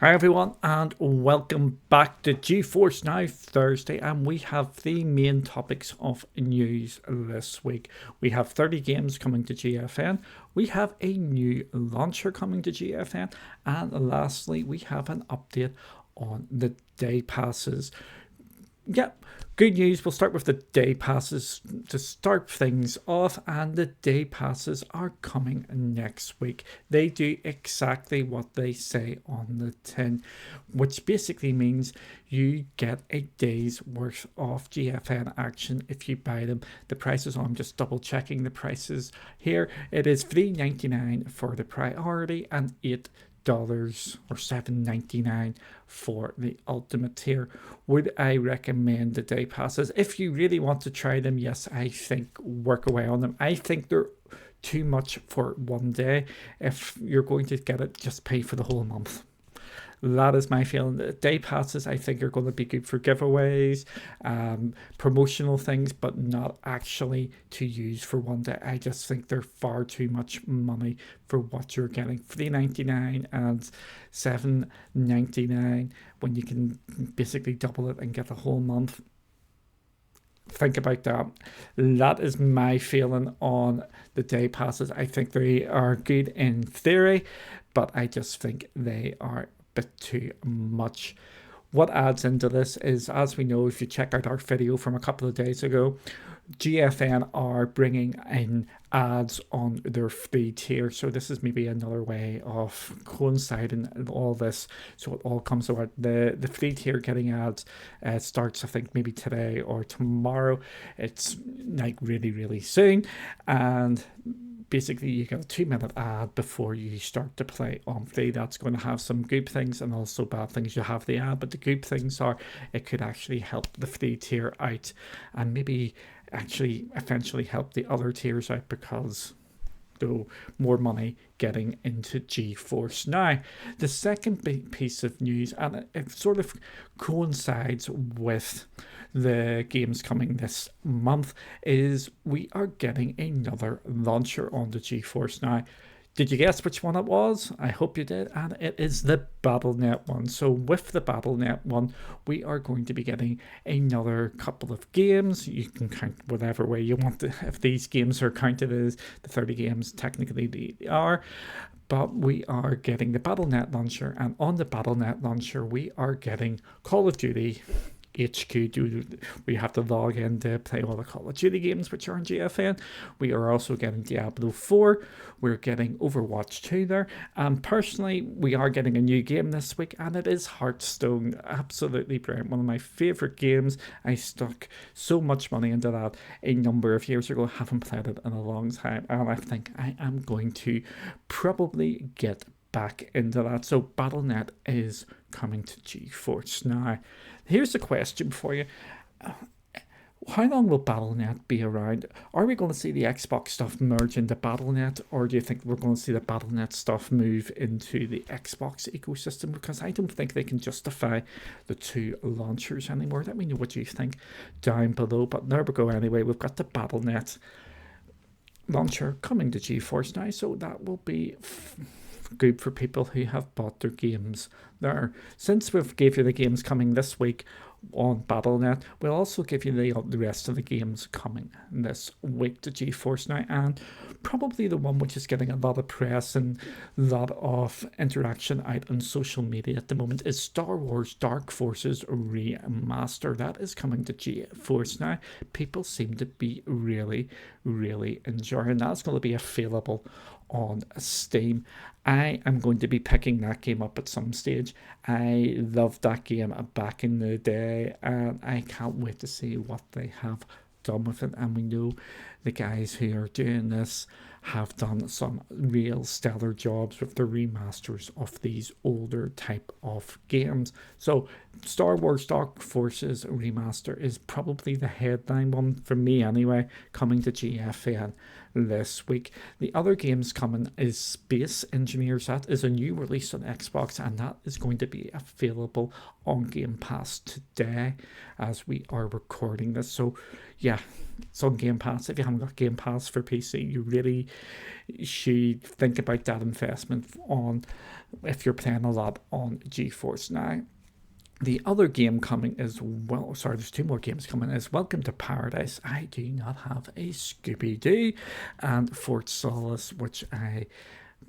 Hi everyone and welcome back to GeForce Now Thursday, and we have the main topics of news this week. We have 30 games coming to GFN, we have a new launcher coming to GFN, and lastly we have an update on the day passes. Yep, good news. We'll start with the day passes to start things off, and the day passes are coming next week. They do exactly what they say on the tin, which basically means you get a day's worth of GFN action if you buy them. The prices, I'm just double checking the prices here. It is $3.99 for the priority and $8 or $7.99 for the ultimate tier. Would I recommend the day passes? If you really want to try them, yes, I think work away on them. I think they're too much for one day. If you're going to get it, just pay for the whole month. That is my feeling. The day passes, I think, are going to be good for giveaways, promotional things, but not actually to use for one day. I just think they're far too much money for what you're getting. $3.99 and $7.99 when you can basically double it and get the whole month. Think about that. That is my feeling on the day passes. I think they are good in theory, but I just think they are bit too much. What adds into this is, as we know, if you check out our video from a couple of days ago, GFN are bringing in ads on their free tier. So this is maybe another way of coinciding all this. So it all comes about the free tier getting ads starts, I think, maybe today or tomorrow. It's like really soon, and basically you get a 2-minute ad before you start to play on free. That's going to have some good things and also bad things. You have the ad, but the good things are it could actually help the free tier out and maybe actually eventually help the other tiers out, because though more money getting into GeForce Now. The second big piece of news, and it sort of coincides with the games coming this month, is we are getting another launcher on the GeForce Now. Did you guess which one it was? I hope you did, and it is the BattleNet one. So with the BattleNet one, we are going to be getting another couple of games. You can count whatever way you want to. If these games are counted as the 30 games, technically they are. But we are getting the BattleNet launcher, and on the BattleNet launcher, we are getting Call of Duty HQ. We have to log in to play all the Call of Duty games which are on GFN. We are also getting Diablo 4. We're getting Overwatch 2 there. And personally, we are getting a new game this week, and it is Hearthstone. Absolutely brilliant. One of my favourite games. I stuck so much money into that a number of years ago. Haven't played it in a long time, and I think I am going to probably get back into that. So BattleNet is coming to GeForce Now. Here's a question for you. How long will BattleNet be around? Are we going to see the Xbox stuff merge into BattleNet, or do you think we're going to see the BattleNet stuff move into the Xbox ecosystem? Because I don't think they can justify the two launchers anymore. Let me know what you think down below. But there we go anyway. We've got the BattleNet launcher coming to GeForce Now, so that will be good for people who have bought their games there. Since we've gave you the games coming this week on BattleNet, we'll also give you the rest of the games coming this week to GeForce Now, and probably the one which is getting a lot of press and a lot of interaction out on social media at the moment is Star Wars Dark Forces Remaster. That is coming to GeForce Now. People seem to be really enjoying that. It's going to be available on Steam. I am going to be picking that game up at some stage. I loved that game back in the day, and I can't wait to see what they have done with it. And we know the guys who are doing this have done some real stellar jobs with the remasters of these older type of games. So Star Wars Dark Forces Remaster is probably the headline one for me anyway, coming to GFN this week. The other games coming is Space Engineers. That is a new release on Xbox, and that is going to be available on Game Pass today as we are recording this. So yeah, it's on Game Pass. If you haven't got Game Pass for PC, you really should think about that investment on if you're playing a lot on GeForce Now. The other game coming is, well, sorry, there's 2 more games coming, is Welcome to ParadiZe. I do not have a Scooby-Doo, and Fort Solace, which I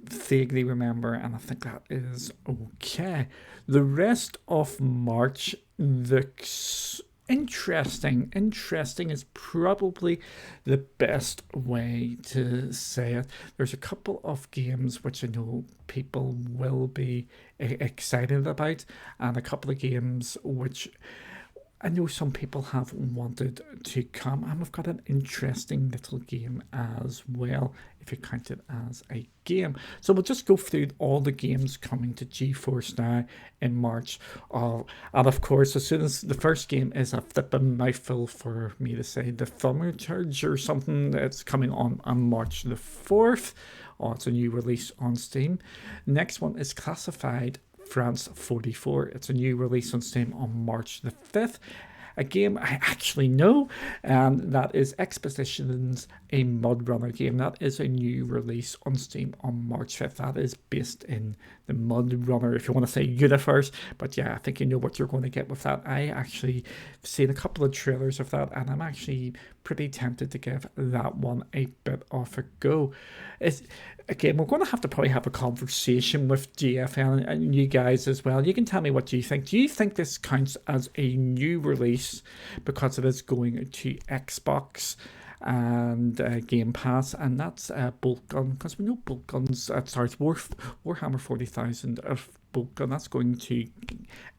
vaguely remember, and I think that is okay. The rest of March looks interesting. Interesting is probably the best way to say it. There's a couple of games which I know people will be excited about, and a couple of games which I know some people have wanted to come, and we've got an interesting little game as well, if you count it as a game. So we'll just go through all the games coming to GeForce Now in March. And of course, as soon as the first game is a flipping mouthful for me to say, the Thaumaturge or something, that's coming on March the 4th. Oh, it's a new release on Steam. Next one is Classified France 44. It's a new release on Steam on March the 5th. A game I actually know, and that is Expositions, a Mud Runner game. That is a new release on Steam on March 5th. That is based in the Mud Runner, if you want to say universe. But yeah, I think you know what you're going to get with that. I actually seen a couple of trailers of that, and I'm actually pretty tempted to give that one a bit of a go. Again, we're going to probably have a conversation with GFN and you guys as well. You can tell me what you think. Do you think this counts as a new release because it is going to Xbox and Game Pass? And that's Bolt Gun, because we know Bolt Gun's Warhammer 40,000 of Bolt Gun. That's going to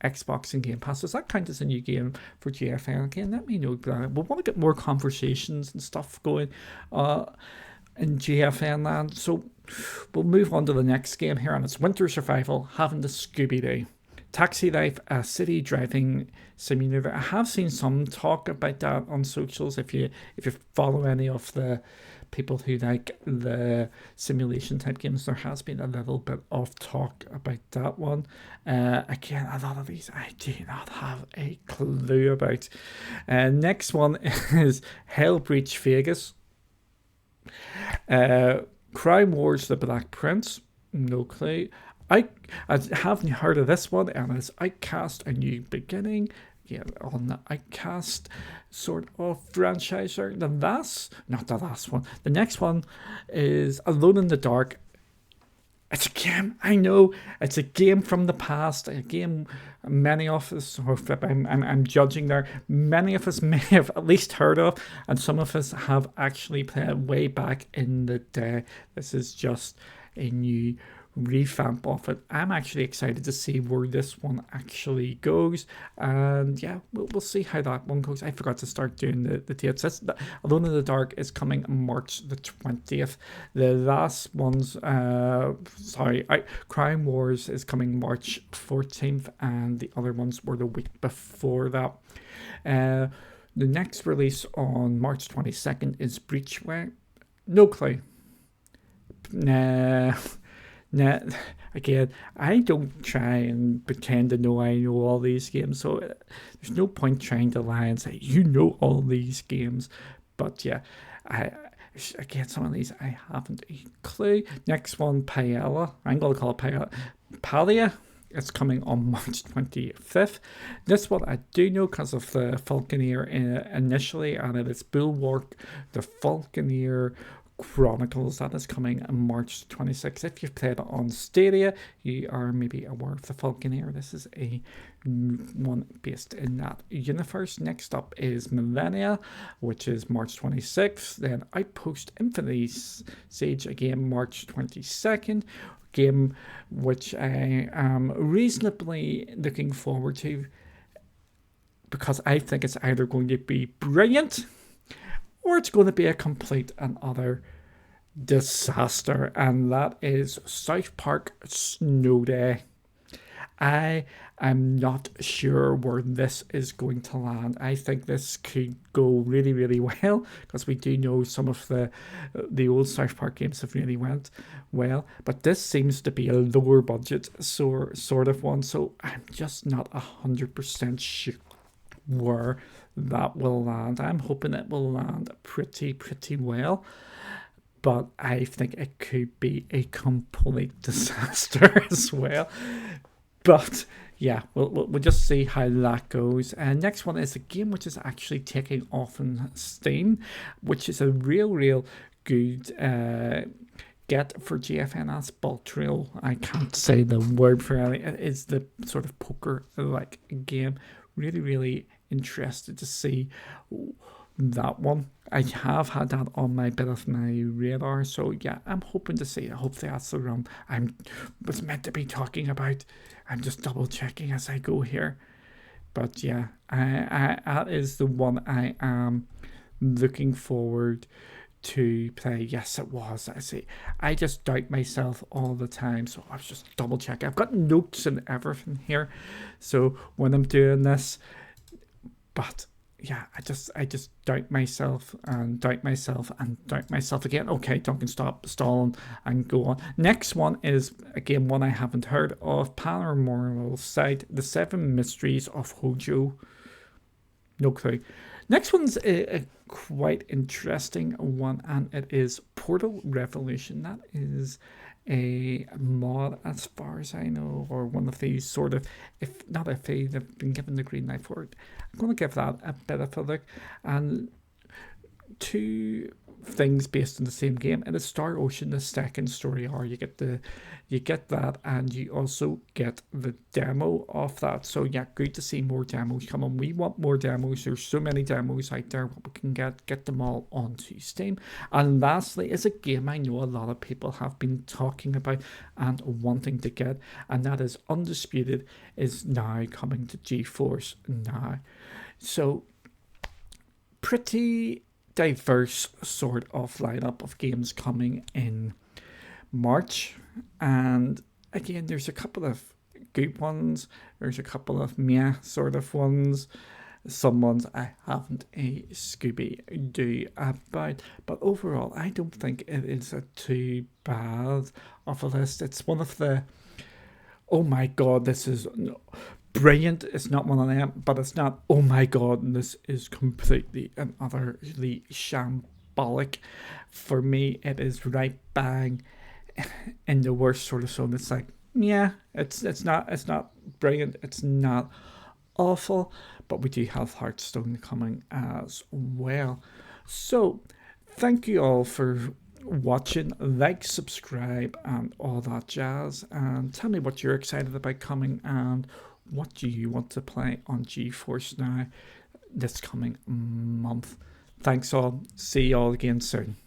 Xbox and Game Pass. Does that count as a new game for GFN? Again, let me know. We want to get more conversations and stuff going in GFN land. So we'll move on to the next game here, and it's Winter Survival, having the Scooby-Doo. Taxi Life, a city driving simulator. I have seen some talk about that on socials. If you follow any of the people who like the simulation type games, there has been a little bit of talk about that one. Again, a lot of these I do not have a clue about. Next one is Hellbreach Vegas. Crime Wars: The Black Prince, no clue. I haven't heard of this one, and it's Outcast: A New Beginning. Yeah, on the Outcast sort of franchise. The next one is Alone in the Dark. It's a game, I know, it's a game from the past, a game many of us, I'm judging there, many of us may have at least heard of, and some of us have actually played way back in the day. This is just a new revamp of it. I'm actually excited to see where this one actually goes, and yeah, we'll see how that one goes. I forgot to start doing the dates. Alone in the Dark is coming March the 20th. The last one's Crime Wars is coming March 14th, and the other ones were the week before that. The next release on March 22nd is Breachway. No clue. Nah, again, I don't try and pretend to know I know all these games, so there's no point trying to lie and say you know all these games. But yeah, again, some of these I haven't a clue. Next one, Paella. I'm going to call it Paella. It's coming on March 25th. This one I do know because of the Falconeer initially, and it is Bulwark, the Falconeer Chronicles. That is coming on March 26th. If you've played it on Stadia, you are maybe aware of the Falconeer. This is a one based in that universe. Next up is Millennia, which is March 26th. Then Outpost Infinity Siege, again March 22nd. Game which I am reasonably looking forward to, because I think it's either going to be brilliant or it's going to be a complete and utter disaster, and that is South Park Snow Day. I am not sure where this is going to land. I think this could go really, really well, because we do know some of the old South Park games have really went well, but this seems to be a lower budget sort of one, so I'm just not 100% sure where that will land. I'm hoping it will land pretty well, but I think it could be a complete disaster as well. But yeah, we'll just see how that goes. And next one is a game which is actually taking off on Steam, which is a real good get for GFNS Baltrill. I can't say the word for it. It is the sort of poker-like game. Really interested to see that one. I have had that on my bit of my radar, so yeah, I'm hoping to see it. Hopefully that's the one I was meant to be talking about. I'm just double checking as I go here, but yeah, I that is the one I am looking forward to play. Yes, it was. I see. I just doubt myself all the time, so I was just double checking. I've got notes and everything here, so when I'm doing this, but yeah, I just doubt myself and doubt myself and doubt myself again. Okay, Duncan, stop stalling and go on. Next one is, again, one I haven't heard of. Paranormal Site, The Seven Mysteries of Hojo. No clue. Next one's a quite interesting one, and it is Portal Revolution. That is a mod, as far as I know, or one of these sort of, if not if they've been given the green light for it. I'm going to give that a bit of a look. And two things based on the same game. In the Star Ocean, the second story hour, you get that, and you also get the demo of that. So yeah, good to see more demos come on. We want more demos. There's so many demos out there. What we can get them all onto Steam. And lastly is a game I know a lot of people have been talking about and wanting to get, and that is Undisputed is now coming to GeForce Now. So pretty diverse sort of lineup of games coming in March, and again, there's a couple of good ones, there's a couple of meh sort of ones, some ones I haven't a Scooby-Doo about, but overall I don't think it is a too bad of a list. It's one of the, oh my god, this is brilliant. It's not one of them, but it's not, oh my god, and this is completely and utterly shambolic. For me, it is right bang in the worst sort of zone. It's like, yeah, it's not brilliant, it's not awful, but we do have Hearthstone coming as well. So thank you all for watching. Like, subscribe, and all that jazz, and tell me what you're excited about coming, and what do you want to play on GeForce Now this coming month. Thanks all. See you all again soon.